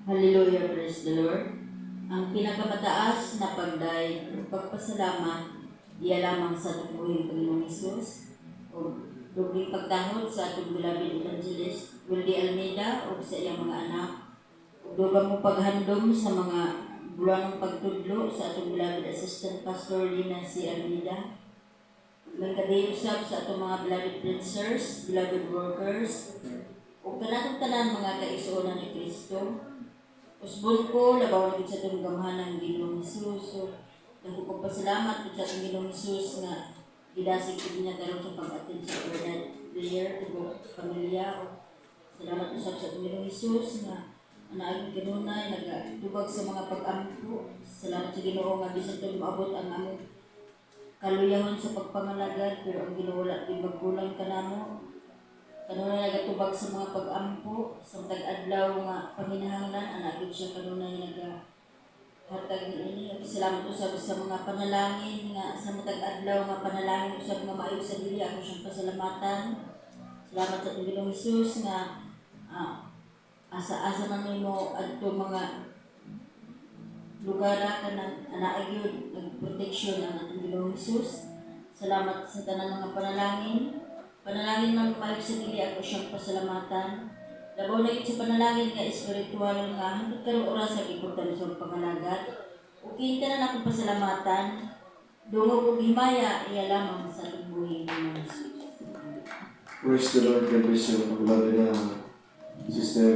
Hallelujah, praise the Lord. Ang pinakamataas na pagpasalamat, iya lamang sa tubuhing Panginoong Isus o dubling pagtangod sa atong beloved evangelist Wildy Almeida o sa iyang mga anak o dugang mo paghandom sa mga bulanong pagtudlo sa atong beloved assistant pastor Lina C. Almeida. Nagkadayo usab sa atong mga beloved preachers, beloved workers o kanatong tanan mga kaigsuonan ni Kristo. Usbon ko, labaw na sa itong gamhanang Ginoong Hesus. So, nagpapasalamat ko sa itong Ginoong Hesus nga gidasig ko niya karon sa pag-attend sa overnight prayer to pamilya. Salamat ko sa itong Ginoong Hesus nga anaagin kanunay, nagtubag sa mga pag-ampo. Salamat sa Ginoo nga bisan ito maabot ang among kaluyahon sa pagpangalagad, pero ang Ginoo wala din magkulang ka namo. Kanunay nagatubag sa mga pag-ampo, sa tag-adlaw nga paminahanglan, anagin siya kanunay nagahatag ni ini. At salamat usab sa mga panalangin nga sa mga tag-adlaw nga panalangin usab nga maayog sa dili ako siyang pasalamatan. Salamat sa Panginoong Hesus nga asa-asa man nimo adto mga lugar kanang anaagyon nagproteksyon ang ating Panginoong Hesus. Salamat sa tanang mga panalangin. Panalangin man maayog sa dili ako siyang pasalamatan. Labaw na sa panalangin nga espiritual nga hangtod karong oras sa giputan sa pangalagad. O kita na akong pasalamatan. Dungog ug himaya iya lamang sa atong buhay ng Jesus. Praise the Lord, God bless you, beloved sister.